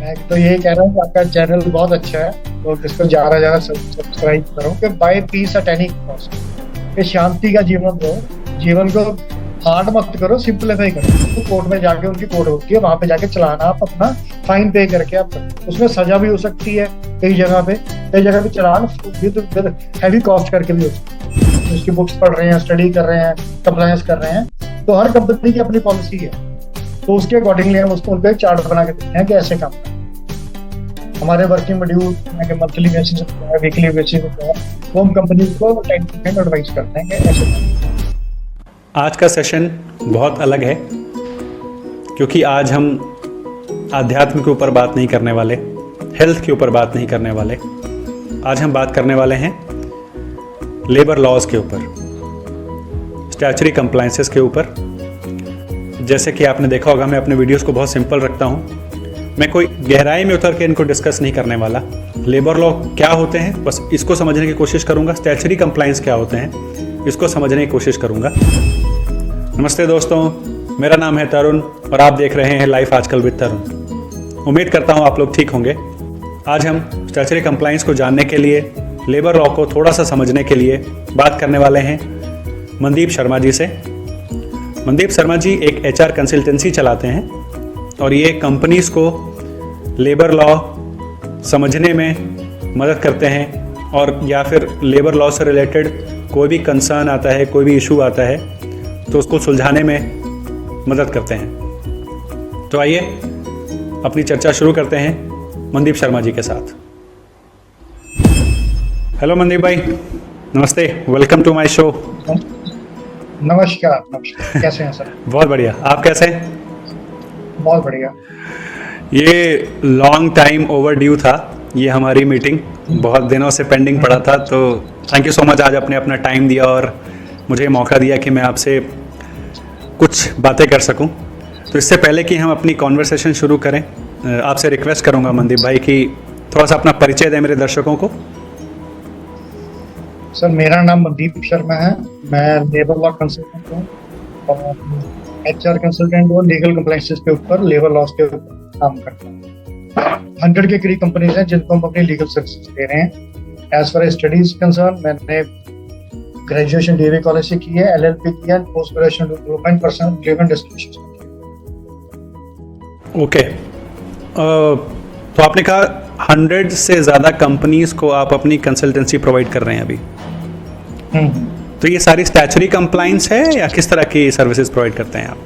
मैं तो यही कह रहा हूँ कि आपका चैनल बहुत अच्छा है, तो इसको ज़्यादा ज़्यादा सब्सक्राइब करो कि by peace at any cost, कि शांति का जीवन दो, जीवन को हार्ड मत करो, सिंपलीफाई करो। तो कोर्ट में जाके उनकी कोर्ट होती है, वहां पे जाके चलाना, आप अपना फाइन पे करके आप, उसमें सजा भी हो सकती है कई जगह पे चलान विद हैवी कॉस्ट करके भी हो सकती है। उसकी बुक्स पढ़ रहे हैं, स्टडी कर रहे हैं, कंप्लायंस कर रहे हैं, तो हर कंपनी की अपनी पॉलिसी है, तो उसके अकॉर्डिंगली हम उसको उनका एक चार्ट बना के देते हैं कि ऐसे काम करें। हमारे वर्किंग शेड्यूल मंथली बेसिस होता है, वीकली बेसिस होता है, वो हम कंपनी को टाइम टू टाइम एडवाइस करते हैं कि ऐसे। आज का सेशन बहुत अलग है क्योंकि आज हम आध्यात्म के ऊपर बात नहीं करने वाले, हेल्थ के ऊपर बात नहीं करने वाले। आज हम बात करने वाले हैं लेबर लॉज के ऊपर, स्टैच्यूटरी कंप्लायंसेस के ऊपर। जैसे कि आपने देखा होगा, मैं अपने वीडियोस को बहुत सिंपल रखता हूँ। मैं कोई गहराई में उतर के इनको डिस्कस नहीं करने वाला। लेबर लॉ क्या होते हैं बस इसको समझने की कोशिश करूँगा। स्टैच्यूटरी कंप्लायंस क्या होते हैं इसको समझने की कोशिश करूँगा। नमस्ते दोस्तों, मेरा नाम है तरुण और आप देख रहे हैं लाइफ आजकल विद तरुण। उम्मीद करता हूँ आप लोग ठीक होंगे। आज हम स्टैच्यूटरी कंप्लायंस को जानने के लिए, लेबर लॉ को थोड़ा सा समझने के लिए बात करने वाले हैं मनदीप शर्मा जी से। मनदीप शर्मा जी एक HR कंसल्टेंसी चलाते हैं और ये कंपनीज को लेबर लॉ समझने में मदद करते हैं, और या फिर लेबर लॉ से रिलेटेड कोई भी कंसर्न आता है, कोई भी इशू आता है तो उसको सुलझाने में मदद करते हैं। तो आइए अपनी चर्चा शुरू करते हैं मनदीप शर्मा जी के साथ। हेलो मनदीप भाई, नमस्ते, वेलकम टू माय शो। नमस्कार, कैसे हैं सर? बहुत बढ़िया, आप कैसे हैं? बहुत बढ़िया। ये लॉन्ग टाइम ओवर ड्यू था, ये हमारी मीटिंग बहुत दिनों से पेंडिंग पड़ा था, तो थैंक यू सो मच, आज अपने अपना टाइम दिया और मुझे मौका दिया कि मैं आपसे कुछ बातें कर सकूं। तो इससे पहले कि हम अपनी कॉन्वर्सेशन शुरू करें, आपसे रिक्वेस्ट करूंगा मनदीप भाई कि थोड़ा सा अपना परिचय दें मेरे दर्शकों को। सर, मेरा नाम मनदीप शर्मा है, मैं लेबर लॉ कंसल्टेंट हूँ और HR कंसल्टेंट हूँ। लीगल कंप्लायंसेस के ऊपर, लेबर लॉज के ऊपर काम करता हूँ। 100 के करीब कंपनीज हैं जिनको हम अपनी लीगल सर्विसेज दे रहे हैं। As far as studies concern, मैंने ग्रेजुएशन DAV कॉलेज से की है, LLB किया, post graduation development personal grievance discussion. Okay, तो आपने कहा 100 से ज़्यादा कंपनीज को आप अपनी कंसल्टेंसी प्रोवाइड कर रहे हैं अभी। तो ये सारी स्टैच्यूटरी कंप्लायंस है या किस तरह की सर्विसेज प्रोवाइड करते हैं आप?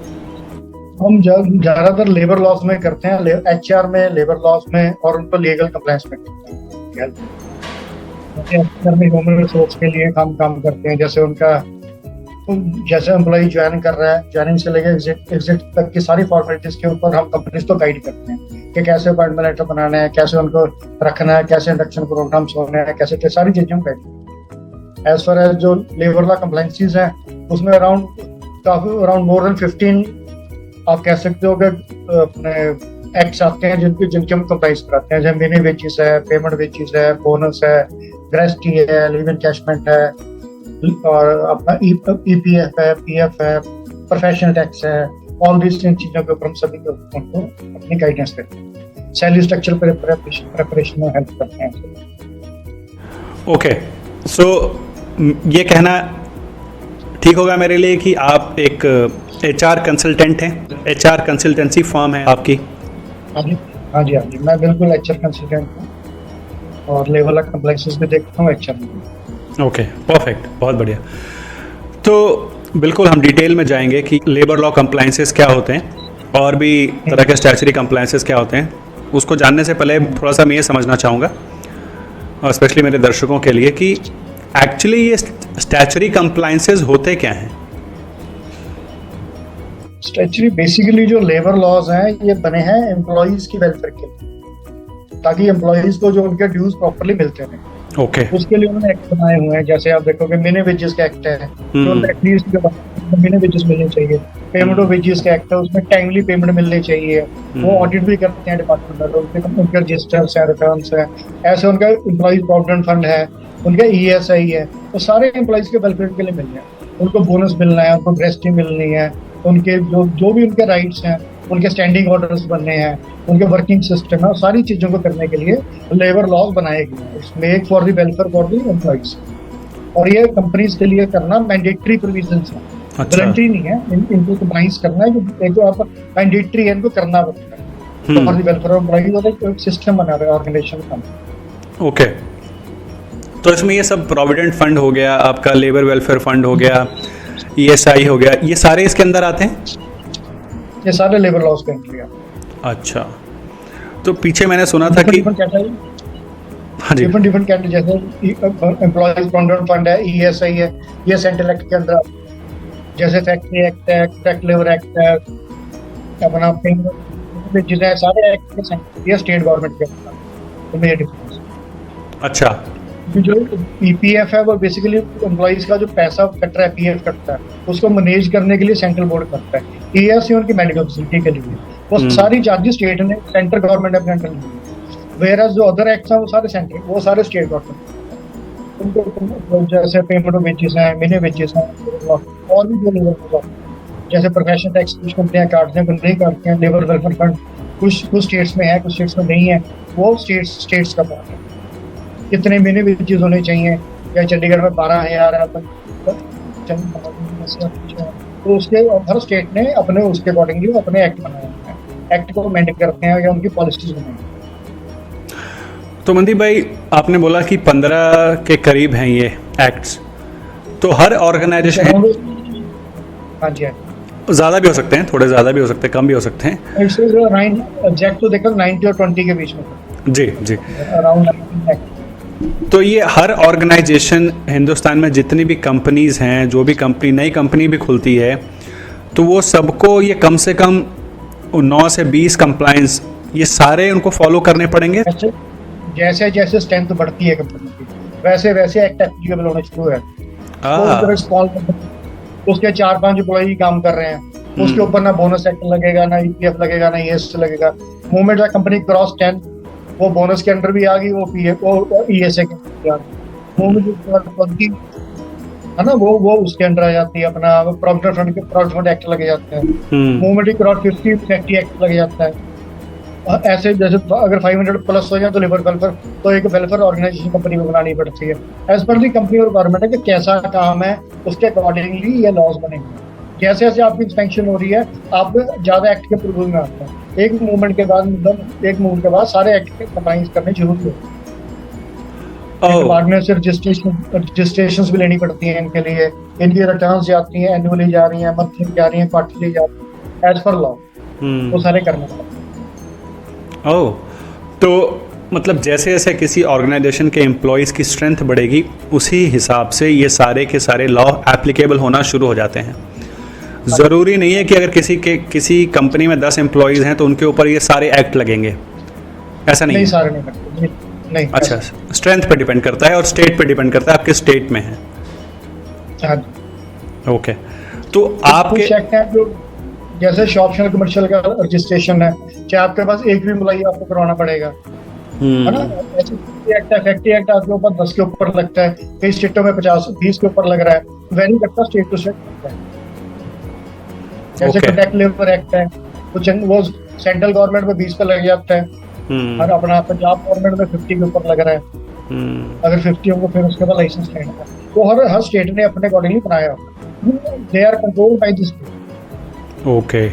हम ज़्यादातर लेबर लॉज में करते हैं, HR में, लेबर लॉज में, और उनको लीगल कंप्लायंस में करते हैं। HR में ह्यूमन रिसोर्स के लिए काम करते हैं, जैसे एम्प्लॉय ज्वाइन कर रहा है, ज्वाइनिंग से लेकर एग्जिट तक की सारी फॉर्मेलिटीज के ऊपर हम कंपनीज को गाइड करते हैं कि कैसे अपॉइंटमेंट लेटर बनाना है, कैसे उनको रखना है, कैसे इंडक्शन प्रोग्राम्स होने हैं, कैसे सारी चीजें हम गाइड करते हैं। एज फार एज जो लेबर लॉ कंप्लायंसेस हैं, उसमें अराउंड मोर देन 15 आप कह सकते हो कि अपने एक्ट्स आते हैं जिनके हम कंप्लाइंस कराते हैं, जैसे मिनी वेजेस है, पेमेंट वेजेस है, बोनस है, ग्रेस्टी है, लीव एनकैशमेंट है, और अपना EPF है, PF है, प्रोफेशनल टैक्स है। ऑल दिस चीजों के ऊपर हम सभी को उनको अपनी गाइडेंस देते हैं, सैलरी स्ट्रक्चर प्रिपरेशन में हेल्प करते हैं। ओके, सो ये कहना ठीक होगा मेरे लिए कि आप एक HR कंसल्टेंट हैं, HR कंसल्टेंसी फर्म है आपकी? हाँ जी, मैं बिल्कुल HR कंसल्टेंट हूँ और लेबर लॉ कंप्लायंसेस भी देखता हूँ HR में। ओके, परफेक्ट, बहुत बढ़िया। तो बिल्कुल हम डिटेल में जाएंगे कि लेबर लॉ कंप्लायंसेस क्या होते हैं और भी तरह के स्टैच्यूटरी कंप्लायंसेस क्या होते हैं। उसको जानने से पहले थोड़ा सा मैं ये समझना चाहूँगा, और स्पेशली मेरे दर्शकों के लिए, कि एक्चुअली ये स्टैच्यूटरी कंप्लायंसेस होते क्या हैं? स्टैच्यूटरी बेसिकली जो लेबर लॉज हैं, ये बने हैं एम्प्लॉइज की वेलफेयर के लिए, ताकि एम्प्लॉइज को जो उनके ड्यूज प्रॉपर्ली मिलते हैं। ओके, उसके लिए उन्होंने एक्ट बनाए हुए हैं। जैसे आप देखोगे मिनी वेजेस का एक्ट है, तो एटलीस्ट मिनी वेजेस मिलने चाहिए। पेमेंट ऑफ वेजेस का एक्ट है, उसमें टाइमली पेमेंट मिलने चाहिए। वो ऑडिट भी करते हैं डिपार्टमेंट में, उनके रजिस्टर्स हैं, रिटर्न्स हैं। ऐसे उनका एम्प्लॉइज प्रोविडेंट फंड है, उनका ESI है, तो सारे एम्प्लॉइज के वेलफेयर के लिए मिल रहे हैं। उनको बोनस मिलना है, उनको ग्रेस्टी मिलनी है, उनके जो भी उनके राइट्स हैं उनके स्टैंडिंग ऑर्डर्स बनने हैं, उनके वर्किंग सिस्टम है, सारी चीज़ों को करने के लिए लेबर लॉज बनाए गए हैं, make for the welfare for the employees. और ये कंपनीज के लिए करना मैंडेटरी प्रोविजंस है, वॉलंटरी नहीं है। इनको कंप्लाइंस करना है कि एक आप मैंडेटरी है, इनको करना पड़ता है for the welfare of employees, और एक सिस्टम बना रहा है ऑर्गेनाइजेशन का। ओके, तो इसमें ये सब प्रोविडेंट फंड हो गया, आपका लेबर वेलफेयर फंड हो गया, ESI हो गया, ये सारे इसके अंदर आते हैं? ये सारे लेबर लॉज का एंट्री है। अच्छा, तो पीछे मैंने सुना था कि हाँ जी, डिफरेंट कैटेगरी, जैसे एम्प्लॉइज प्रोविडेंट फंड है, ESI है, ये सेंट्रल एक्ट के अंदर, जैसे फैक्ट्री एक्ट है, ट्रैक लेबर एक्ट है, अपना जितने सारे एक्ट के सेंट्रल, ये स्टेट गवर्नमेंट के अंदर, तो ये डिफरेंस। अच्छा, जो PPF है वो बेसिकली एम्प्लॉइज का जो पैसा कट रहा है, PF कटता है, उसको मैनेज करने के लिए सेंट्रल बोर्ड करता है। ESI उनकी मेडिकल फैसिलिटी के लिए, वो सारी चार्जेस स्टेट ने, सेंट्रल गवर्नमेंट ने अपने अंडर ली। वेयर जो अदर एक्ट्स हैं वो सारे सेंट्रल, वो सारे स्टेट गवर्नमेंट। उनको जैसे पेमेंट ऑफ वेजेस हैं, मिनिमम वेजेस हैं, और भी जो लेबर जैसे प्रोफेशनल टैक्स कुछ कंपनियां काटते हैं, कुछ नहीं काटते हैं। लेबर वेलफेयर फंड कुछ स्टेट्स में है, कुछ स्टेट्स में नहीं है, वो स्टेट्स का पार्ट है। कितने मिनिमम वेजेस होने चाहिए, या चंडीगढ़ में 12,000 है, तो उसके हर स्टेट ने अपने उसके अकॉर्डिंगली अपने एक्ट बनाए हैं, एक्ट को अमेंड करते हैं या उनकी पॉलिसीज बनाई हैं। तो मनदीप भाई, आपने बोला कि 15 के करीब हैं ये एक्ट्स, तो हर ऑर्गेनाइजेशन, हाँ जी, ज़्यादा भी हो सकते हैं, थोड़े ज़्यादा भी हो सकते हैं, कम भी हो सकते हैं। एग्जैक्ट तो देखो 90 और 20 के बीच में, जी जी, अराउंड। तो ये हर ऑर्गेनाइजेशन, हिंदुस्तान में जितनी भी कंपनीज हैं, जो भी कंपनी, नई कंपनी भी खुलती है, तो वो सबको ये कम से कम 9 से 20 कंप्लायंस, ये सारे उनको फॉलो करने पड़ेंगे। जैसे जैसे स्ट्रेंथ बढ़ती है कंपनी की, वैसे वैसे एक्ट एप्लीकेबल होना शुरू है। उसके 4-5 एम्प्लॉई काम कर रहे हैं, उसके ऊपर ना बोनस एक्ट लगेगा, ना EPF लगेगा, ना ES लगेगा। मोमेंट कंपनी क्रॉस 10, वो बोनस के अंडर भी आ गई, वो PF वो ESA के अंदर आ गई। मोमेंट है ना, वो उसके अंडर आ जाती है, अपना प्रोविडेंट फंड एक्ट लगे जाते हैं। मोमेंट क्रॉस 50 फैक्ट्री एक्ट लगे जाता है। ऐसे जैसे अगर 500 प्लस हो जाए तो लेबर वेलफेयर, तो एक वेलफेयर ऑर्गेनाइजेशन कंपनी को बनानी पड़ती है। एज पर दी कंपनी और गवर्नमेंट है कि कैसा काम है, उसके अकॉर्डिंगली ये लॉज बनेंगे। जैसे जैसे आपकी एक्सपेंशन हो रही है, आप ज्यादा एक्ट के प्रूव में आते हैं। एक मूवमेंट के बाद, मतलब एक मूवमेंट के बाद सारे एक्ट के कंप्लाइंस करने जरूरी होते हैं। बाद में सिर्फ रजिस्ट्रेशन भी लेनी पड़ती हैं इनके लिए, इनकी रिटर्न्स जाती हैं, एनुअली जा रही हैं, मंथली जा रही हैं, क्वार्टरली जा रही हैं, एज पर लॉ वो सारे करने पड़ते हैं। ओह, तो मतलब जैसे जैसे किसी ऑर्गेनाइजेशन के एम्प्लॉयज़ की स्ट्रेंथ बढ़ेगी, उसी हिसाब से ये सारे के सारे लॉ एप्लीकेबल होना शुरू हो जाते हैं। ज़रूरी नहीं है कि अगर किसी कंपनी में 10 एम्प्लॉयज़ हैं तो उनके ऊपर ये सारे एक्ट लगेंगे, ऐसा नहीं है। सारे नहीं लगते, नहीं। अच्छा, स्ट्रेंथ पे डिपेंड करता है और स्टेट पे डिपेंड करता है, आपके स्टेट में है। हाँ, ओके, तो आपके जैसे शॉप्शनल कमर्शियल का रजिस्ट्रेशन है, चाहे आपके पास एक भी एम्प्लॉई आपको करवाना पड़ेगा, है ना। ऐसे फैक्ट्री एक्ट आपके ऊपर 10 के ऊपर लगता है, कई स्टेटों में 50-20 के ऊपर लग रहा है, वेरी करता है स्टेट टू स्टेट लगता है। जैसे ट्रैक लेबर एक्ट है, वो सेंट्रल गवर्नमेंट में 20 पे लग जाता है, और अपना पंजाब गवर्नमेंट में 50 के ऊपर लग रहा है। अगर 50 होगा फिर उसके बाद लाइसेंस लेना है। तो हर स्टेट ने अपने अकॉर्डिंगली बनाया होगा, they are controlled by this. Okay,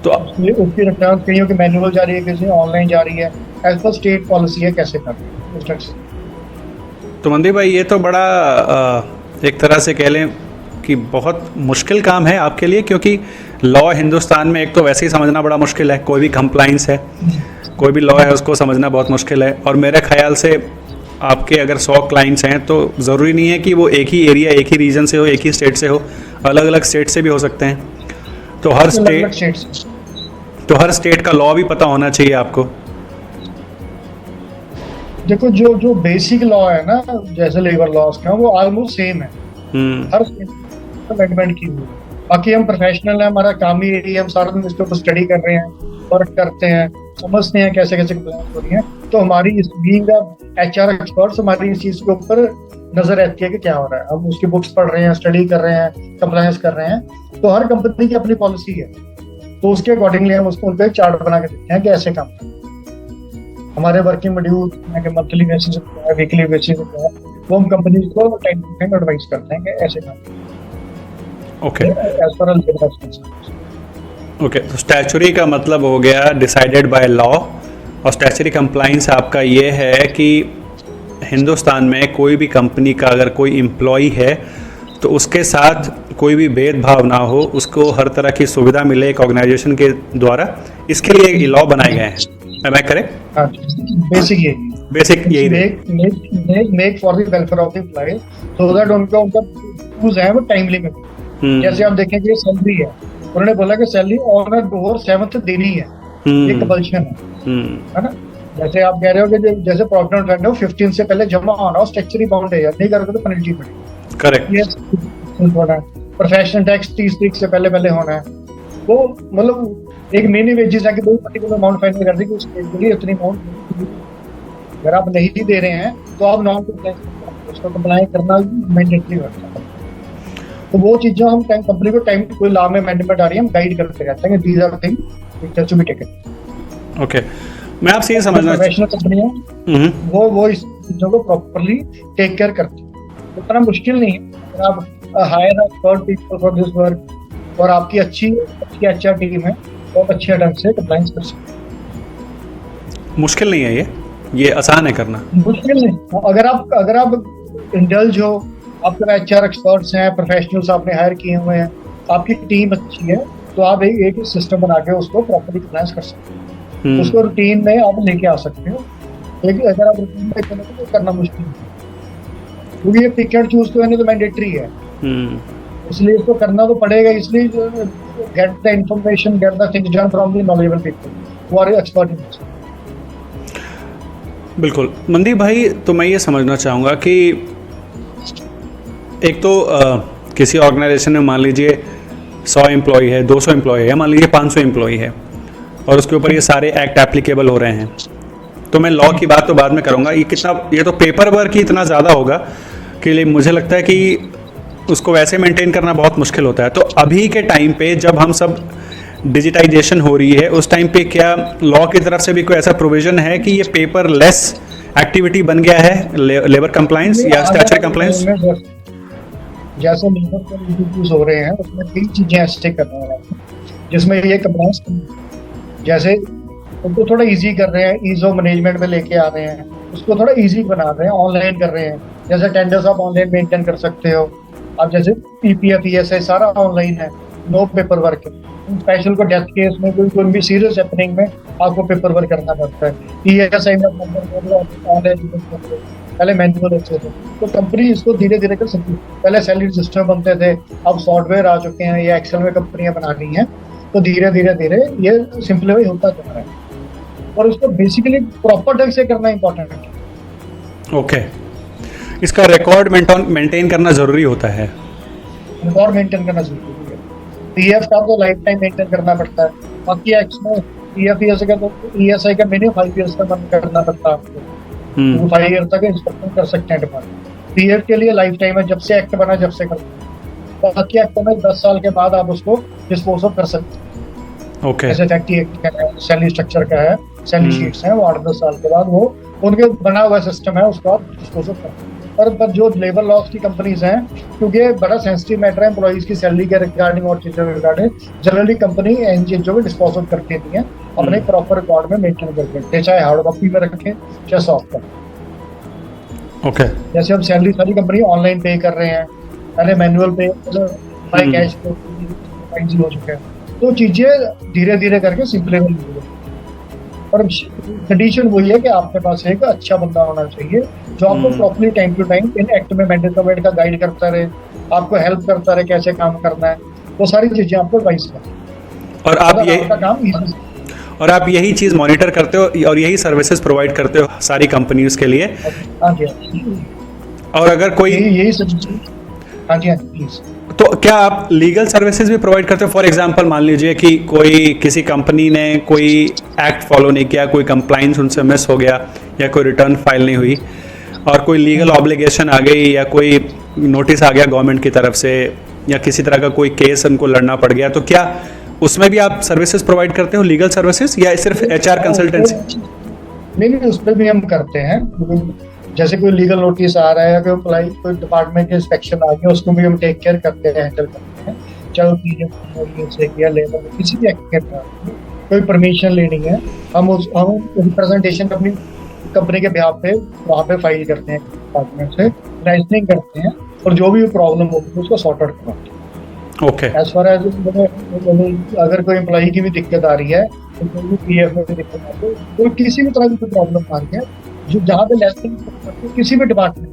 तो उसकी रिटर्न कहीं की मैनुअल जा रही है, किसी ऑनलाइन जा रही है, एज पर स्टेट पॉलिसी है कैसे करना। तो मनदीप भाई, ये तो बड़ा एक तरह से कह लें कि बहुत मुश्किल काम है आपके लिए, क्योंकि लॉ हिंदुस्तान में एक तो वैसे ही समझना बड़ा मुश्किल है, कोई भी कंप्लाइंस है, कोई भी लॉ है उसको समझना बहुत मुश्किल है। और मेरे ख्याल से आपके अगर 100 क्लाइंट्स हैं तो ज़रूरी नहीं है कि वो एक ही एरिया, एक ही रीजन से हो, एक ही स्टेट से हो, अलग अलग स्टेट से भी हो सकते हैं। तो हर स्टेट का लॉ भी पता होना चाहिए आपको। देखो, जो बेसिक लॉ है ना, जैसे लेबर लॉज का, वो ऑलमोस्ट सेम है हर स्टेट अमेंडमेंट की हुई। बाकी हम प्रोफेशनल हैं, हमारा काम ही यही है, हम सारा दिन इसके ऊपर स्टडी कर रहे हैं, वर्क करते हैं, समझते हैं कैसे कैसे कंप्लेंट हो रही हैं। तो हमारी इस बीइंग HR एक्सपर्ट्स, हमारी इस चीज के ऊपर नजर रहती है कि क्या हो रहा है। हम उसकी बुक्स पढ़ रहे हैं, स्टडी कर रहे हैं, कंप्लायंस कर रहे हैं। तो हर कंपनी की अपनी पॉलिसी है, तो उसके अकॉर्डिंगली हम उसको उनको एक चार्ट बना के देते हैं कि ऐसे काम करना। हमारे वर्किंग शेड्यूल के मंथली बेसिस पे, वीकली बेसिस पे, वो हम कंपनीज को टाइम टू टाइम एडवाइस करते हैं कि ऐसे काम okay as per labour. Okay, तो स्टैचुरी का मतलब हो गया डिसाइडेड बाय लॉ, और स्टैचुरी कंप्लाइंस आपका ये है कि हिंदुस्तान में कोई भी कंपनी का अगर कोई एम्प्लॉई है तो उसके साथ कोई भी भेदभाव ना हो, उसको हर तरह की सुविधा मिले एक ऑर्गेनाइजेशन के द्वारा, इसके लिए लॉ बनाए गए हैं। Am I correct? हाँ, बेसिक यही make for the welfare of the employee, so that उनका यूज है वो टाइमली में। जैसे आप देखें कि सैलरी है, उन्होंने बोला कि सैलरी ऑन और 7th देनी है, ये कंपल्शन है ना। जैसे आप कह रहे हो कि जैसे प्रॉविडेंट फंड है 15 से पहले जमा होना हो, स्टैट्यूटरी बाउंड है, नहीं करोगे तो पेनल्टी पड़ेगी। करेक्ट। यस, प्रोफेशनल टैक्स 30 तारीख से पहले होना है। वो मतलब एक मिनी वेजेस है कि कोई पर्टिकुलर अमाउंट फाइनल कर दी कि उसके लिए इतनी अमाउंट अगर आप नहीं दे रहे हैं तो आप नॉन कंप्लायंस करना मैंडेटरी होता है। तो वो चीजें हम कंपनी को टाइम कोई लॉ में अमेंडमेंट आ रही है, हम गाइड करते रहते हैं कि these are things to be taken. Okay, मैं आपसे ये समझना प्रोफेशनल कंपनियां वो इस चीजों को प्रॉपर्ली टेक केयर करती है। इतना मुश्किल नहीं है अगर आप hire expert people for this work और आपकी अच्छी अच्छा टीम है तो आप अच्छे ढंग से कंप्लायंस कर सकते हैं। मुश्किल नहीं है ये आसान है करना। मुश्किल नहीं, अगर आप इंडल्ज हो, आपके पास HR एक्सपर्ट्स हैं, प्रोफेशनल्स आपने हायर किए हुए हैं, आपकी टीम अच्छी है, तो आप एक सिस्टम बना के उसको प्रॉपर्ली कंप्लायंस कर सकते हैं। उसको रूटीन में आप लेके आ सकते हो। लेकिन अगर आप रूटीन में चले तो करना मुश्किल है, क्योंकि ये पिक एंड चूज तो मैंडेटरी है, इसलिए इसको करना तो पड़ेगा। इसलिए get the information, get the things done from the knowledgeable people who are expert in this. बिल्कुल मनदीप भाई, तो मैं ये समझना चाहूँगा कि एक तो किसी ऑर्गेनाइजेशन में मान लीजिए 100 एम्प्लॉय है, 200 एम्प्लॉय है, मान लीजिए 500 एम्प्लॉय है, और उसके ऊपर ये सारे एक्ट एप्लीकेबल हो रहे हैं। तो मैं लॉ की बात तो बाद में करूँगा। ये तो पेपर वर्क ही इतना ज़्यादा होगा कि मुझे लगता है कि उसको वैसे मेंटेन करना बहुत मुश्किल होता है। तो अभी के टाइम पे जब हम सब डिजिटाइजेशन हो रही है, उस टाइम पे क्या लॉ की तरफ से भी कोई ऐसा प्रोविजन है कि ये पेपरलेस एक्टिविटी बन गया है, लेबर कंप्लायंस या स्टैट्यूटरी कंप्लायंस? जैसे लेबर के इंस्टीट्यूट हो रहे हैं उसमें 3 चीजें ऐसे कर रहे हैं जिसमें ये कंप्लायंस, जैसे उनको थोड़ा इजी कर रहे हैं, ईज ऑफ मैनेजमेंट में लेके आ रहे हैं, उसको थोड़ा इजी बना रहे हैं, ऑनलाइन कर रहे हैं। जैसे टेंडर्स आप ऑनलाइन मेंटेन कर सकते हो, आप जैसे PPF ESI सारा ऑनलाइन है, नो पेपर वर्क। स्पेशल को डेथ केस में कोई भी सीरियस हैपनिंग में आपको पेपर वर्क करना पड़ता है। ESI में ऑनलाइन पहले मैनुअल होते थे, तो कंपनी इसको धीरे धीरे कर सकती है। पहले सैलरी रजिस्टर बनते थे, अब सॉफ्टवेयर आ चुके हैं, ये एक्सेल में कंपनियां बना रही हैं, तो धीरे धीरे ये सिंपलीफाई होता जा रहा है। और उसको बेसिकली प्रॉपर ढंग से करना इंपॉर्टेंट है। ओके, इसका रिकॉर्ड मेंटेन करना जरूरी होता है। रिकॉर्ड मेंटेन करना जरूरी है। PF का तो लाइफ टाइम मेंटेन करना पड़ता है। बाकी एक्स में PF ESI का तो ESI का मिनिमम 5 ईयर्स का बंद करना पड़ता है आपको। 5 ईयर तक इंस्पेक्शन कर सकते हैं डिपार्टमेंट। PF के लिए लाइफ टाइम है, जब से एक्ट बना जब से करते हैं। बाकी एक्ट में 10 साल के बाद आप उसको डिस्पोज ऑफ कर सकते हैं। ओके, जैसे फैक्ट्री एक्ट का है, सैलरी स्ट्रक्चर का है, सैलरी शीट्स हैं, वो 8-10 साल के बाद वो उनके बना हुआ सिस्टम है, उसको आप डिस्पोज ऑफ करते हैं। पर जो लेबर लॉस की कंपनीज हैं, क्योंकि बड़ा सेंसिटिव मैटर है एम्प्लॉइज की सैलरी के रिगार्डिंग और चीजों के रिगार्डिंग, जनरली कंपनी इन चीजों को डिस्पोज ऑफ करके दी है, अपने प्रॉपर रिकॉर्ड में मेंटेन करके, चाहे हार्ड कॉपी में रखें चाहे सॉफ्ट कॉपी। ओके, जैसे हम सैलरी सारी कंपनी ऑनलाइन पे कर रहे हैं, पहले मैनुअल पे बाय कैश हो चुके हैं, तो चीजें धीरे धीरे करके सिंपलीफाई हो गई। और कंडीशन वही है कि आपके पास एक अच्छा बंदा होना चाहिए जो आपको properly time to time in act में मैंडेटरी का गाइड करता रहे, आपको हेल्प करता रहे कैसे काम करना है, वो सारी चीजें आपको एडवाइस करें। और आप ये आपका काम इजी, और आप यही चीज़ मॉनिटर करते हो और यही सर्विसेज प्रोवाइड करते हो सारी कंपनीज के लिए? हाँ जी। और अगर कोई यही सब, हाँ जी प्लीज। तो क्या आप लीगल सर्विसेज भी प्रोवाइड करते हो? फॉर एग्जांपल मान लीजिए कि कोई किसी कंपनी ने कोई एक्ट फॉलो नहीं किया, कोई कंप्लाइंस उनसे मिस हो गया, या कोई रिटर्न फाइल नहीं हुई, और कोई लीगल ऑब्लिगेशन आ गई, या कोई नोटिस आ गया गवर्नमेंट की तरफ से, या किसी तरह का कोई केस उनको लड़ना पड़ गया, तो क्या उसमें भी आप सर्विसेज प्रोवाइड करते हो, लीगल सर्विसेज, या सिर्फ HR कंसल्टेंसी? नहीं, उस पर भी हम करते हैं। जैसे कोई लीगल नोटिस आ रहा है या कोई अप्लाई, कोई डिपार्टमेंट के इंस्पेक्शन आ गया, उसको भी हम टेक केयर करते हैं, हैंडल करते हैं। चाहे PF या लेबर, किसी भी एक्ट के कोई परमिशन लेनी है, हम रिप्रेजेंटेशन अपनी कंपनी के बिहाफ पे वहाँ पे फाइल करते हैं डिपार्टमेंट से, रजिस्टरिंग करते हैं, और जो भी प्रॉब्लम होगी उसको सॉर्ट आउट करवाते हैं। ओके। एज फार एज अगर कोई एम्प्लॉई की भी दिक्कत आ रही है, तो कोई भी PF में दिक्कत आ रही है, कोई किसी भी तरह की कोई प्रॉब्लम आ रही है, जो जहाँ पे लेजिस्लेशन किसी भी department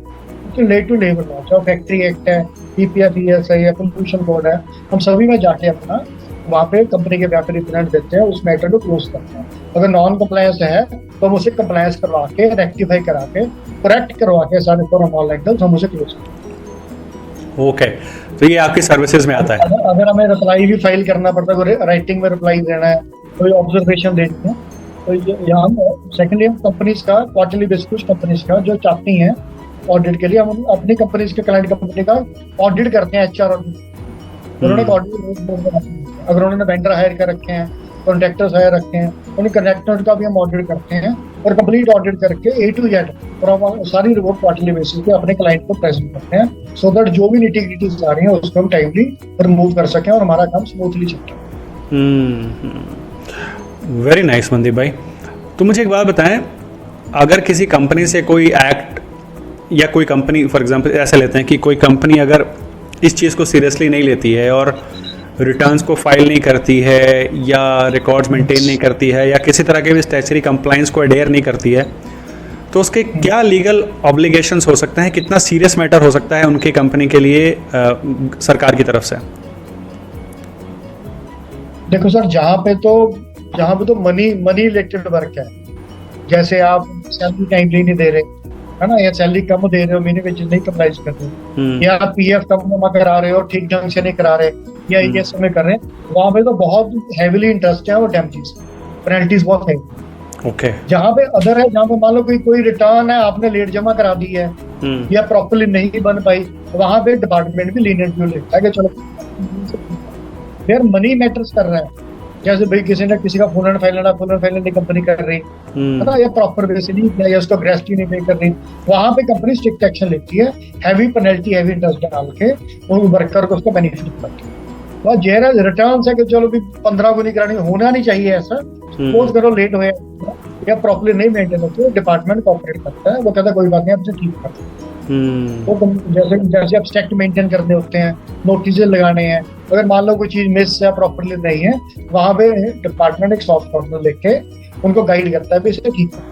relate to labour law, चाहे फैक्ट्री एक्ट है, PPF है या पोल्यूशन कोड है, हम सभी में जाके अपना वहाँ पे कंपनी के व्यापारी रिप्रेजेंट देते हैं, उस मैटर को क्लोज करते हैं। अगर नॉन कंप्लायंस है तो हम उसे कंप्लायंस करवा के, रेक्टिफाई करा के, करेक्ट करवा के सारे फॉर्म ऑल लाइक दैट हम उसे क्लोज करते हैं। ओके, तो ये आपकी सर्विसेज में आता है। अगर हमें रिप्लाई भी फाइल करना पड़ता है, राइटिंग में रिप्लाई देना है, कोई ऑब्जर्वेशन देनी है, तो यहाँ सेकेंडली हम कंपनीज का क्वार्टरली बेसिस कुछ कंपनीज का जो चाहती हैं ऑडिट के लिए, हम अपनी कंपनीज के क्लाइंट कंपनी का ऑडिट करते हैं, HR ऑडिट। उन्होंने ऑडिट, अगर उन्होंने वेंडर हायर कर रखे हैं, कॉन्ट्रैक्टर्स हायर रखे हैं, उन कॉन्ट्रैक्टर का भी हम ऑडिट करते हैं, और कंप्लीट ऑडिट करके A to Z और हम सारी रिपोर्ट क्वार्टरली बेसिस पे अपने क्लाइंट को प्रेजेंट करते हैं, सो दैट जो भी निटी-ग्रिटीज आ रही हैं उसको हम टाइमली रिमूव कर सकें और हमारा काम स्मूथली चल जाए। वेरी नाइस मनदीप भाई। तो मुझे एक बात बताएं, अगर किसी कंपनी से कोई एक्ट, या कोई कंपनी फॉर एग्जांपल ऐसे लेते हैं कि कोई कंपनी अगर इस चीज़ को सीरियसली नहीं लेती है और रिटर्न्स को फाइल नहीं करती है, या रिकॉर्ड्स मेंटेन नहीं करती है, या किसी तरह के भी स्टैच्यूटरी कंप्लाइंस को अडेयर नहीं करती है, तो उसके क्या लीगल ऑब्लिगेशंस हो सकते हैं, कितना सीरियस मैटर हो सकता है उनकी कंपनी के लिए सरकार की तरफ से? देखो सर, जहाँ पे तो मनी रिलेटेड वर्क है, जैसे आप सैलरी टाइमली नहीं दे रहे है ना, या सैलरी कम दे रहे हो, महीने में नहीं कंप्लाइज कर रहे, या PF कम जमा करा रहे हो, ठीक ढंग से नहीं करा रहे, या ये समय कर रहे हैं, वहाँ पे तो बहुत हैविली इंटरेस्ट है और डैमेजेस, पेनल्टीज बहुत है। ओके। जहाँ पे अदर है, जहाँ पे मान लो कोई रिटर्न है आपने लेट जमा करा दी है, या प्रॉपर्ली नहीं बन पाई, वहाँ पे डिपार्टमेंट भी लीनियंट व्यू लेता है कि चलो फिर मनी मैटर्स कर रहा है, जैसे भाई किसी का फुल एंड फाइनल कंपनी कर रही है ना, या प्रॉपर वे से नहीं किया, या उसको ग्रेस्टी नहीं पे कर रही, वहां पे कंपनी स्ट्रिक्ट एक्शन लेती है, हैवी पेनल्टी, हैवी इंटरेस्ट डाल के उन वर्कर को उसका बेनिफिट मिलता है। तो जेरा रिटर्न है कि चलो भी 15 को नहीं करानी, होना नहीं चाहिए ऐसा। सपोज करो लेट हुए या प्रॉपर्ली नहीं मेंटेन होते, डिपार्टमेंट कोऑपरेट करता है, वो कहता है कोई बात नहीं, आपसे ठीक करते हैं। तो जैसे एब्स्ट्रैक्ट मेंटेन करने होते हैं, नोटिस लगाने हैं, अगर मान लो कोई चीज मिस है, प्रॉपर्ली नहीं है, वहां पे डिपार्टमेंट एक सॉफ्ट कॉर्नर लेके उनको गाइड करता है भी इसे ठीक करो।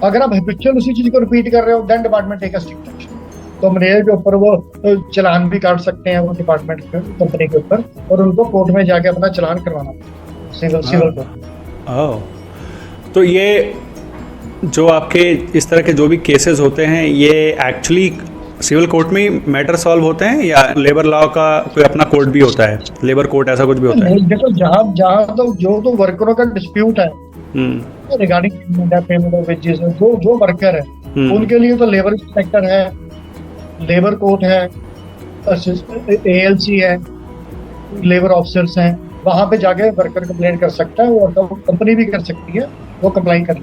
अगर आप हैबिचुअल उसी चीज को रिपीट कर रहे हो, then department take a strict action. तो मेरे के ऊपर वो चलान भी काट सकते हैं वो डिपार्टमेंट के, कंपनी के ऊपर, और उनको कोर्ट में जाके अपना चलान करवाना पड़ता है, सिविल कोर्ट। तो ये जो आपके इस तरह के जो भी केसेस होते हैं, ये एक्चुअली सिविल कोर्ट में मैटर सॉल्व होते हैं, या लेबर लॉ का कोई अपना कोर्ट भी होता है, लेबर कोर्ट ऐसा कुछ भी होता है? देखो, जहाँ तो जो वर्करों का डिस्प्यूट है रिगार्डिंग पेमेंट ऑफ वेजेस, जो वर्कर है उनके लिए तो लेबर इंस्पेक्टर है, लेबर कोर्ट है, ALC है, लेबर ऑफिसर्स हैं, वहां पे जाके वर्कर कंप्लेन कर सकता है, और कंपनी भी कर सकती है, वो कंप्लाई कर।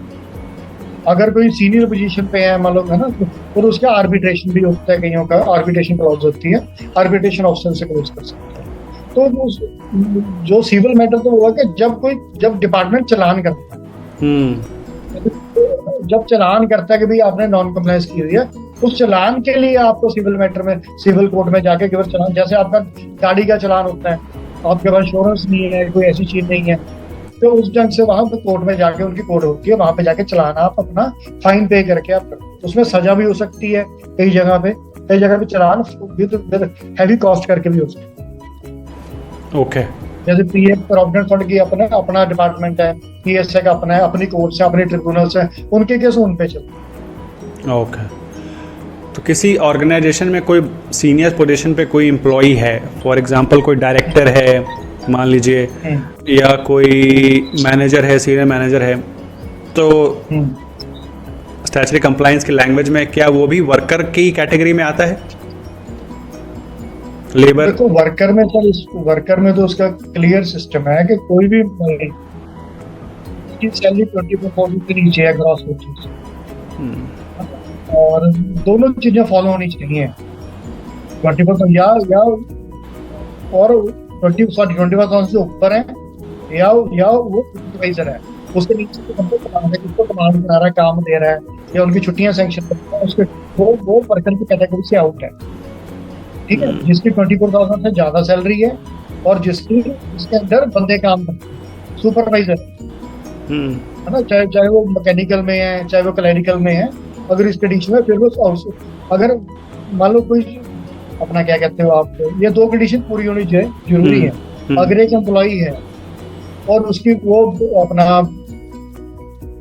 अगर कोई सीनियर पोजीशन पे है मान लो, है ना, और उसका आर्बिट्रेशन भी होता है, कईयों का आर्बिट्रेशन क्लॉज होती है, आर्बिट्रेशन ऑफिसर से क्लोज कर सकते हैं। तो जो सिविल मैटर तो हुआ कि जब डिपार्टमेंट चलान करता है, जब चलान करता है कि भाई आपने नॉन कंप्लायंस की हुई है, उस चलान के लिए आपको सिविल मैटर में सिविल कोर्ट में जाके केवल चलान, जैसे आपका गाड़ी का चलान होता है, आपके पास इंश्योरेंस नहीं है, कोई ऐसी चीज नहीं है, तो उस ढंग से वहां पे कोर्ट में जाके उनकी कोर्ट होती है, वहां पे जाके चलाना आप अपना फाइन पे करके आप करते, उसमें सजा भी हो सकती है, कई जगह पे चलान विद हैवी कॉस्ट करके भी हो सकती है। ओके। जैसे PF प्रोविडेंट फंड की अपना डिपार्टमेंट है, PSA का अपना है, अपनी कोर्ट से, अपने ट्रिब्यूनल्स है, उनके केस उन पे चलते। ओके। तो किसी ऑर्गेनाइजेशन में कोई सीनियर पोजीशन पे कोई एम्प्लॉई है, फॉर एग्जांपल कोई डायरेक्टर है मान लीजिए, या कोई मैनेजर है, सीनियर मैनेजर है, तो स्टैच्यूटरी कंप्लायंस की लैंग्वेज में क्या वो भी वर्कर की कैटेगरी में आता है? लेबर देखो वर्कर में तो उसका क्लियर सिस्टम है कि कोई भी सैलरी 24,000 के नीचे है ग्रॉस वेजेस, और दोनों चीजें फॉलो होनी चाहिए, 24,000 या और 24,000 से ऊपर है या वो सुपरवाइजर है, उसके नीचे तो बंदे किसको कमांड करा रहा है, काम दे रहा है या उनकी छुट्टियां सैंक्शन कर रहा है, उसके वो वर्कर की कैटेगरी से आउट है, ठीक है। जिसकी 24,000 से ज्यादा सैलरी है और जिसके अंदर बंदे काम करते हैं, सुपरवाइजर है ना, चाहे वो मैकेनिकल में है चाहे वो क्लैरिकल में है, अगर इस कंडीशन में फिर वो अगर मान लो कोई अपना क्या कहते हो आप, ये दो कंडीशन पूरी होनी चाहिए, जरूरी है। अगर एक एम्प्लॉई है और उसकी वो अपना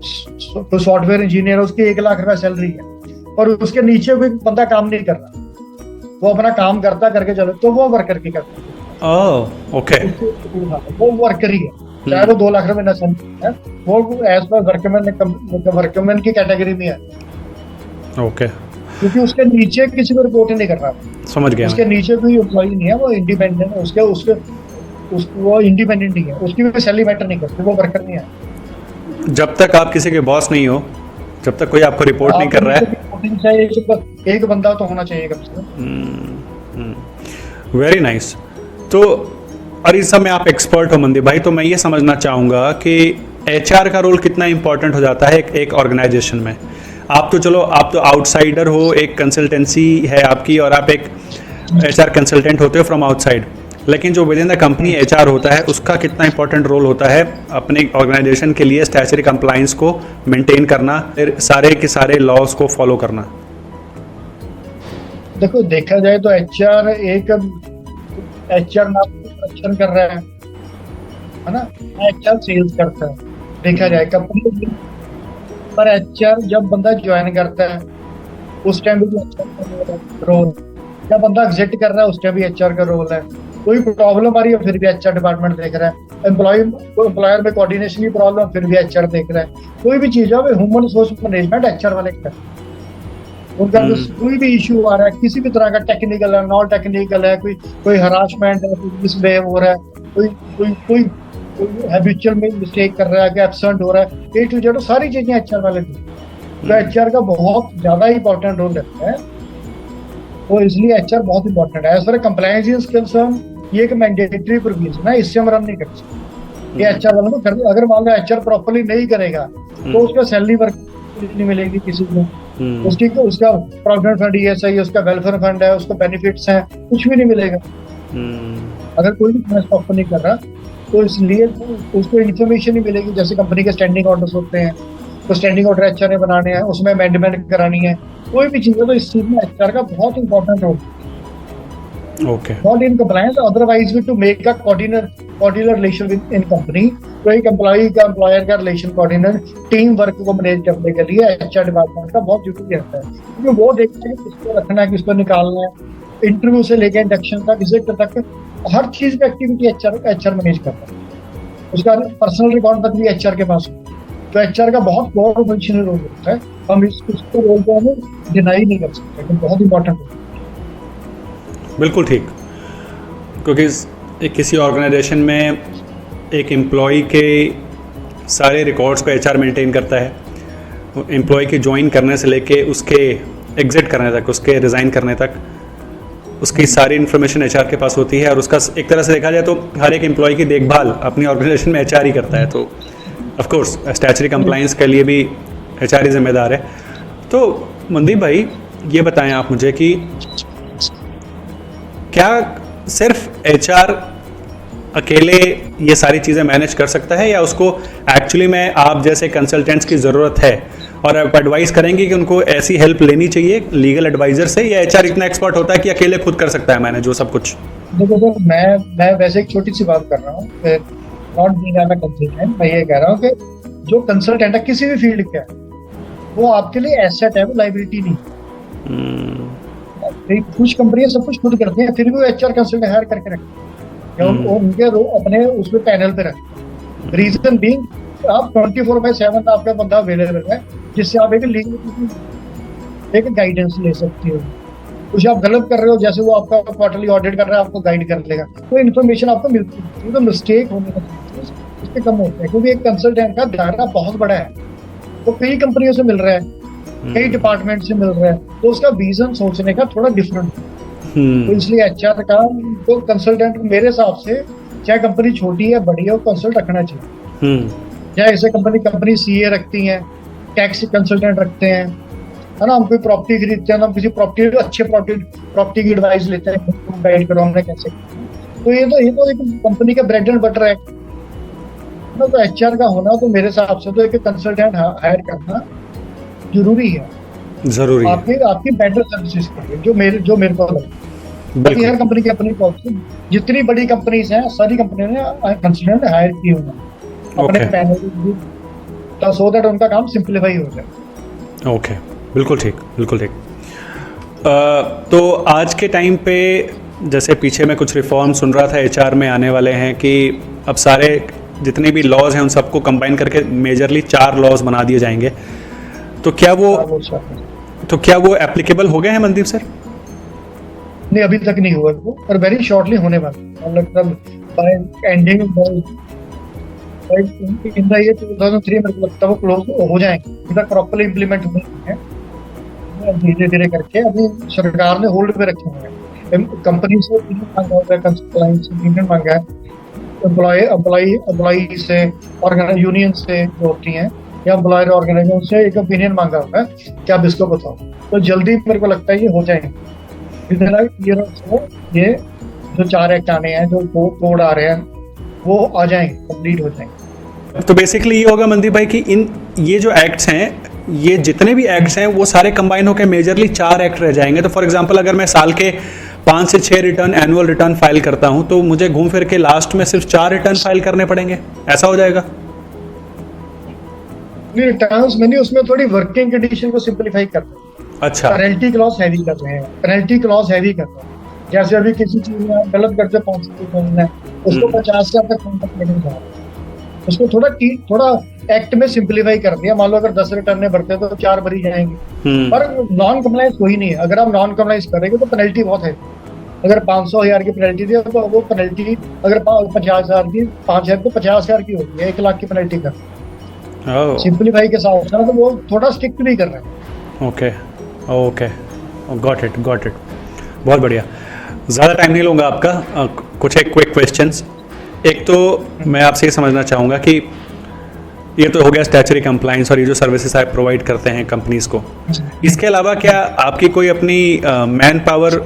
सॉफ्टवेयर इंजीनियर है, उसकी 1 लाख रुपए सैलरी है और उसके नीचे कोई बंदा काम नहीं कर रहा, वो अपना काम करके चले, तो वो वर्कर की करता है। ओके, वो वर्कर ही है, चाहे वो 2 लाख रुपए ना है, वो एज पर वर्कमैन की कैटेगरी में है। ओके, क्योंकि उसके नीचे किसी को रिपोर्ट नहीं कर रहा, समझ गया। उसके नीचे कोई एम्प्लॉई नहीं है, वो इंडिपेंडेंट है, वो इंडिपेंडेंट ही है, उसकी कोई सैलरी मैटर नहीं करती, वो वर्कर नहीं है। जब तक आप किसी के बॉस नहीं हो, जब तक कोई आपको रिपोर्ट नहीं कर रहा है, एक बंदा तो होना चाहिए कम से कम। Very nice. तो और इस सब में आप एक्सपर्ट हो मनदीप भाई, तो मैं ये समझना चाहूँगा कि एचआर का रोल कितना इंपॉर्टेंट हो जाता है एक ऑर्गेनाइजेशन में। आप तो आउटसाइडर हो, एक कंसल्टेंसी है आपकी और आप एक एचआर कंसल्टेंट होते हो फ्रॉम आउटसाइड, लेकिन जो with in the company HR होता है उसका कितना इंपॉर्टेंट रोल होता है अपने ऑर्गेनाइजेशन के लिए स्टैच्यूटरी कंप्लायंस को मेंटेन करना, फिर सारे के सारे लॉज को फॉलो करना। देखो देखा जाए तो एचआर ना प्रोडक्शन कर रहा है ना, एचआर सेल्स करता है देखा जाए कंपनी, पर एचआर जब बंदा ज्वाइन करता है उस टाइम भी एचआर का रोल, जब बंदा एग्जिट कर रहा है उस टाइम भी एचआर का रोल है। कोई प्रॉब्लम आ रही है फिर भी एचआर डिपार्टमेंट देख रहा है, एम्प्लॉयर में कोऑर्डिनेशन की प्रॉब्लम फिर भी एचआर देख रहा है। कोई भी चीज है ह्यूमन रिसोर्स मैनेजमेंट एचआर वाले करते हैं। उनका कोई भी इशू आ रहा है किसी भी तरह का, टेक्निकल है नॉन टेक्निकल है, कोई हरासमेंट है, कोई मिसबिहेव हो रहा है, कोई हैबिचुअल में मिस्टेक कर रहा है, कि एब्सेंट हो रहा है, ए टू जेड सारी चीजें एचआर वाले की, तो एचआर का बहुत ज्यादा इंपॉर्टेंट रोल रहता है। तो इसलिए एचआर बहुत इंपॉर्टेंट है। As far compliance is concern, ये एक मैंडेटरी प्रोविजन है, इससे हम रन नहीं कर सकते। ये एचआर वालों को अगर मान लो एचआर प्रॉपर्ली नहीं करेगा तो उसका सैलरी वर्क नहीं मिलेगी किसी को, उसका प्रोविडेंट फंड ईएसआई, उसका वेलफेयर फंड है, उसको बेनिफिट्स हैं, कुछ भी नहीं मिलेगा अगर कोई भी फाइनेंस प्रॉपर नहीं कर रहा। तो इसलिए उसको इन्फॉर्मेशन नहीं मिलेगी। जैसे कंपनी के स्टैंडिंग ऑर्डर्स होते हैं, तो स्टैंडिंग ऑर्डर एचआर ने बनाने हैं, उसमें अमेंडमेंट करानी है, कोई भी चीज है, तो इस चीज में एचआर का बहुत important role. Okay, not in compliance, otherwise to make a coordinator relation within company. तो एक एम्प्लॉई का एम्प्लॉयर का रिलेशन कोऑर्डिनेटर टीम वर्क को मैनेज करने के लिए एचआर डिपार्टमेंट का बहुत ड्यूटी रहता है, क्योंकि वो देखते हैं कि किसको रखना है किसको निकालना है, इंटरव्यू से लेकर इंडक्शन तक, विजिट तक, हर चीज की एक्टिविटी एचआर मैनेज करता है। उसका पर्सनल रिकॉर्ड तक भी एचआर के पास है। तो एचआर का बहुत बड़ा फंक्शनल रोल होता है, हम इसको रोल को हमें डिनाई नहीं कर सकते, लेकिन बहुत इंपॉर्टेंट है। बिल्कुल ठीक, क्योंकि किसी ऑर्गेनाइजेशन में एक एम्प्लॉय के सारे रिकॉर्ड्स को एचआर मेंटेन करता है। एम्प्लॉय के ज्वाइन करने से लेके उसके एग्जिट करने तक, उसके रिज़ाइन करने तक, उसकी सारी इन्फॉर्मेशन एचआर के पास होती है। और उसका एक तरह से देखा जाए तो हर एक एम्प्लॉय की देखभाल अपनी ऑर्गेनाइजेशन में एचआर ही करता है। तो ऑफ कोर्स स्टैच्यूटरी कंप्लायंस के लिए भी एचआर ही जिम्मेदार है। तो मनदीप भाई ये बताएं आप मुझे कि क्या सिर्फ एचआर अकेले ये सारी चीज़ें मैनेज कर सकता है, या उसको एक्चुअली में आप जैसे कंसल्टेंट्स की ज़रूरत है, और आप एडवाइस करेंगे कि उनको ऐसी हेल्प लेनी चाहिए लीगल एडवाइजर से, या एचआर इतना एक्सपर्ट होता है कि अकेले खुद कर सकता है मैनेज वो सब कुछ? देखो तो मैं वैसे एक छोटी सी बात कर रहा हूँ, नॉट बीइंग एन कंसल्टेंट, मैं ये कह रहा हूँ कि जो कंसल्टेंट है किसी भी फील्ड का, वो आपके लिए एसेट है, वो लाइबिलिटी नहीं। कुछ कंपनियां सब कुछ खुद करती हैं, फिर भी वो एचआर कंसल्टेंट हायर करके रखते हैं, उनके अपने उसमें पैनल पे रखते हैं। रीजन बीइंग आप 24/7 आपका बंदा अवेलेबल है, जिससे आप एक लीगल एक गाइडेंस ले सकते हो। कुछ आप गलत कर रहे हो, जैसे वो आपका क्वार्टरली ऑडिट कर रहा है, आपको गाइड कर लेगा, तो इन्फॉर्मेशन आपको मिलती है, तो मिस्टेक होने का चांसेस उससे कम होते हैं, क्योंकि एक कंसल्टेंट का दायरा बहुत बड़ा है, तो कई कंपनियों से मिल रहा है, कई डिपार्टमेंट से मिल रहा है, तो उसका विजन सोचने का थोड़ा डिफरेंट है। तो इसलिए एचआर का तो कंसल्टेंट मेरे हिसाब से, चाहे कंपनी छोटी है बड़ी है, वो कंसल्ट रखना चाहिए। चाहे ऐसे कंपनी सीए रखती है, टैक्स कंसल्टेंट रखते हैं, है ना, हम कोई प्रॉपर्टी खरीदते हैं, हम किसी अच्छे प्रॉपर्टी की एडवाइस लेते हैं, गाइड करो हमने कैसे, तो ये तो एक कंपनी का ब्रेड एंड बटर है ना। तो एचआर का होना तो मेरे हिसाब से तो एक कंसल्टेंट हायर करना जरूरी है, जरूरी आपकी बेटर सर्विसेज के लिए, जो मेरे को लगता है। हर कंपनी की अपनी पॉलिसी, जितनी बड़ी कंपनीज हैं सारी कंपनियों ने कंसल्टेंट हायर किए हुए हैं अपने पैनल, सो दैट उनका काम सिंप्लीफाई हो जाए। ओके, बिल्कुल ठीक, बिल्कुल ठीक। तो आज के टाइम पे जैसे पीछे मैं कुछ रिफॉर्म सुन रहा था एचआर में आने वाले हैं कि अब सारे जितने भी लॉज हैं उन सबको कंबाइन करके मेजरली 4 लॉज बना दिए जाएंगे, तो क्या वो एप्लीकेबल हो गए हैं मनदीप सर? नहीं, अभी तक नहीं हुआ वो, पर वेरी शॉर्टली होने वाला, मतलब bye ending in the year 2003 मेरे को लगता है वो क्लोज हो जाएंगे। अभी तक प्रॉपर्ली इम्प्लीमेंट हुए हैं, धीरे धीरे करके अभी सरकार ने होल्ड पे रखे हुए हैं। कंपनी से मांगा हुआ है, कंसल्टेंट से यूनियन मांगा है, एम्प्लॉई से, यूनियन से जो होती हैं या एम्प्लॉयर ऑर्गेनाइजेशन से एक ओपिनियन मांगा हुआ है कि आप इसको बताओ, तो जल्दी मेरे को लगता है ये हो जाएंगे। ये जो 4 एक्ट आने हैं, जो कोड आ रहे हैं, वो आ जाएंगे, कंप्लीट हो जाएंगे। तो बेसिकली ये होगा मनदीप भाई कि ये जो एक्ट्स हैं, ये जितने भी एक्ट्स हैं वो सारे कंबाइन होकर मेजरली 4 एक्ट रह जाएंगे। तो फॉर एग्जांपल अगर मैं साल के 5 से 6 रिटर्न एनुअल रिटर्न फाइल करता हूं, तो मुझे घूम फिर के लास्ट में सिर्फ 4 रिटर्न फाइल करने पड़ेंगे, ऐसा हो जाएगा? रिटर्न्स में नहीं, उसमें थोड़ी वर्किंग कंडीशन को सिंपलीफाई करते हैं। अच्छा, पेनल्टी क्लॉज हैवी कर रहे हैं, जैसे अभी किसी चीज में आप गलत करते 5 है, उसको 50,000 तक कॉन्टेक्ट लेने जा रहे हैं, उसको थोड़ा एक्ट में सिंपलीफाई कर दिया। मान लो अगर 10 रिटर्न भरते हैं तो 4 भरी जाएंगे, पर नॉन कंप्लायंस कोई नहीं है। अगर आप नॉन कंप्लायंस करेंगे तो पेनल्टी बहुत है। अगर 500,000 की पेनल्टी दी तो वो पेनल्टी अगर 50,000 की 5,000 तो 50,000 की होती है, 1 लाख की पेनल्टी कर सिंपलीफाई के साथ, तो वो थोड़ा स्ट्रिक्ट भी कर रहे हैं। Okay, got it. बहुत बढ़िया, ज़्यादा टाइम नहीं लूँगा आपका। कुछ एक क्विक क्वेश्चंस। एक तो मैं आपसे ये समझना चाहूँगा कि ये तो हो गया स्टैचुटरी कंप्लायंस और ये जो सर्विसेज आप प्रोवाइड करते हैं कंपनीज को, इसके अलावा क्या आपकी कोई अपनी मैन पावर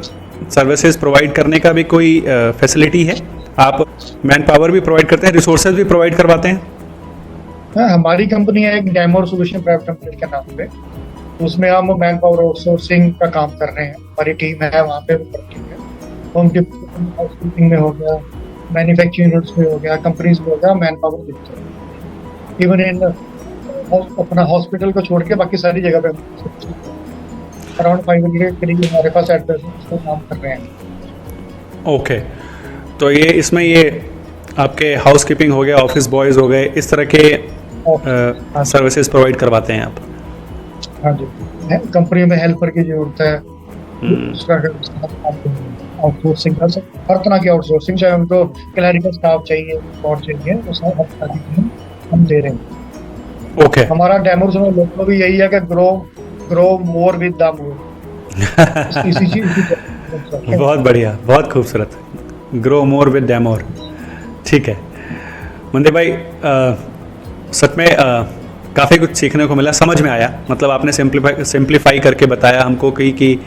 सर्विसेज प्रोवाइड करने का भी कोई फैसिलिटी है? आप मैन पावर भी प्रोवाइड करते हैं, रिसोर्सेज भी प्रोवाइड करवाते हैं? हाँ, हमारी कंपनी है एक डेमोर सोल्यूशन प्राइवेट लिमिटेड के नाम पे, उसमें हम मैन पावर आउटसोर्सिंग का काम कर रहे हैं। हमारी टीम है वहाँ पे, वो करती है। होम हाउसकीपिंग में हो गया, मैन्युफैक्चरिंग यूनिट्स में हो गया, कंपनीज में हो गया, मैन पावर देते हैं। इवन इन अपना हॉस्पिटल को छोड़ के बाकी सारी जगह पे अराउंड 500 के करीब हमारे पास एड्रेस काम कर रहे हैं। ओके, तो ये इसमें ये आपके हाउसकीपिंग हो गया, ऑफिस बॉयज हो गए, इस तरह के सर्विसेज प्रोवाइड करवाते हैं आप? हाँ जी, कंपनी में हेल्पर की जरूरत है, आउटसोर्सिंग कर सकते, हर तरह की आउटसोर्सिंग, चाहे उनको क्लरिकल स्टाफ चाहिए और चाहिए, वो सब हर तरह की हम दे रहे हैं। ओके, हमारा डेमो सुनो लोगों भी यही है कि grow more with the more. इसी चीज बहुत बढ़िया, बहुत खूबसूरत, ग्रो मोर विद डेमोर। ठीक है मनदीप भाई, सच में काफ़ी कुछ सीखने को मिला, समझ में आया। मतलब आपने सिंप्लीफाई करके बताया हमको कि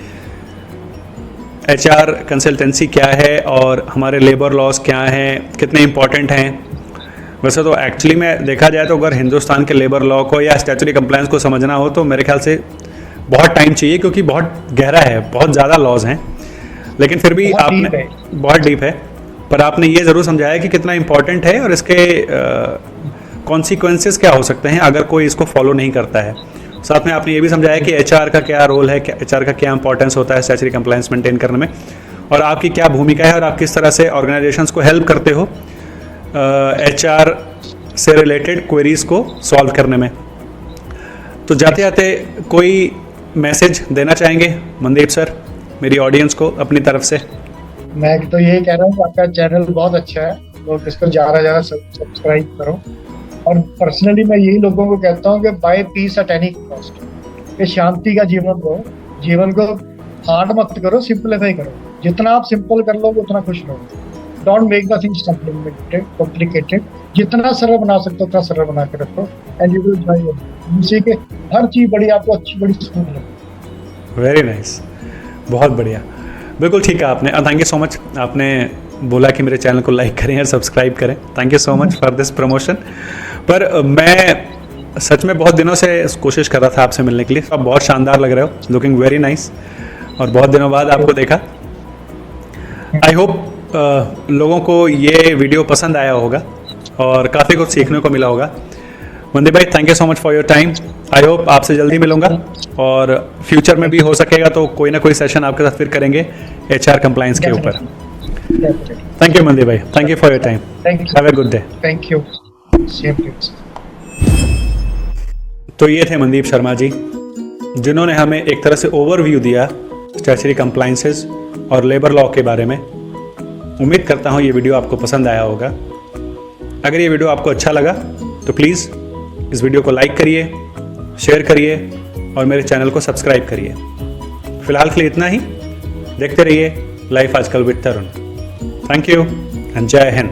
एचआर कंसल्टेंसी क्या है और हमारे लेबर लॉज क्या हैं, कितने इम्पोर्टेंट हैं। वैसे तो एक्चुअली में देखा जाए तो अगर हिंदुस्तान के लेबर लॉ को या स्टैट्यूटरी कंप्लायंस को समझना हो तो मेरे ख्याल से बहुत टाइम चाहिए, क्योंकि बहुत गहरा है, बहुत ज़्यादा लॉज हैं। लेकिन फिर भी आपने बहुत डीप है, पर आपने ये ज़रूर समझाया कि कितना इम्पोर्टेंट है और इसके कॉन्सिक्वेंसेस क्या हो सकते हैं अगर कोई इसको फॉलो नहीं करता है। साथ में आपने ये भी समझाया कि एचआर का क्या रोल है, एचआर का क्या इंपॉर्टेंस होता है स्टैट्यूटरी कंप्लायंस मेंटेन करने में, और आपकी क्या भूमिका है और आप किस तरह से ऑर्गेनाइजेशंस को हेल्प करते हो एचआर से रिलेटेड क्वेरीज को सॉल्व करने में। तो जाते जाते कोई मैसेज देना चाहेंगे मनदीप सर मेरी ऑडियंस को अपनी तरफ से? मैं तो यही कह रहा हूँ कि आपका चैनल बहुत अच्छा है, लोग इसको ज़्यादा सब्सक्राइब करो। और पर्सनली मैं यही लोगों को कहता हूँ कि by peace at any cost, कि शांति का जीवन लो, जीवन को हार्ड मत करो, सिंपलीफाई करो। जितना आप सिंपल कर लोगे उतना खुश रहोगे। Don't make the things complicated. जितना सरल बना सकते हो उतना सरल बना के रखो, एंड यू विल एंजॉय। इसी के हर चीज़ बड़ी आपको अच्छी बड़ी सुकून लगे। वेरी नाइस, बहुत बढ़िया, बिल्कुल ठीक है आपने। थैंक यू सो मच, आपने बोला कि मेरे चैनल को लाइक करें और सब्सक्राइब करें। Thank you so much for this promotion. पर मैं सच में बहुत दिनों से कोशिश कर रहा था आपसे मिलने के लिए। आप बहुत शानदार लग रहे हो, लुकिंग वेरी नाइस, और बहुत दिनों बाद आपको देखा। आई होप लोगों को ये वीडियो पसंद आया होगा और काफ़ी कुछ सीखने को मिला होगा। मनदीप भाई, thank you so much for your time. I hope आपसे जल्दी मिलूंगा, और फ्यूचर में भी हो सकेगा तो कोई ना कोई सेशन आपके साथ फिर करेंगे HR कंप्लायंस के ऊपर। थैंक यू मनदीप भाई, thank you for your time. Have a good day. Thank you. Same to you. तो ये थे मनदीप शर्मा जी, जिन्होंने हमें एक तरह से ओवरव्यू दिया स्टैट्यूटरी कंप्लायंसेस और लेबर लॉ के बारे में। उम्मीद करता हूँ ये वीडियो आपको पसंद आया होगा। अगर ये वीडियो आपको अच्छा लगा तो प्लीज़ इस वीडियो को लाइक करिए, शेयर करिए और मेरे चैनल को सब्सक्राइब करिए। फिलहाल के लिए इतना ही। देखते रहिए लाइफ आजकल with Tarun. Thank you and जय हिंद।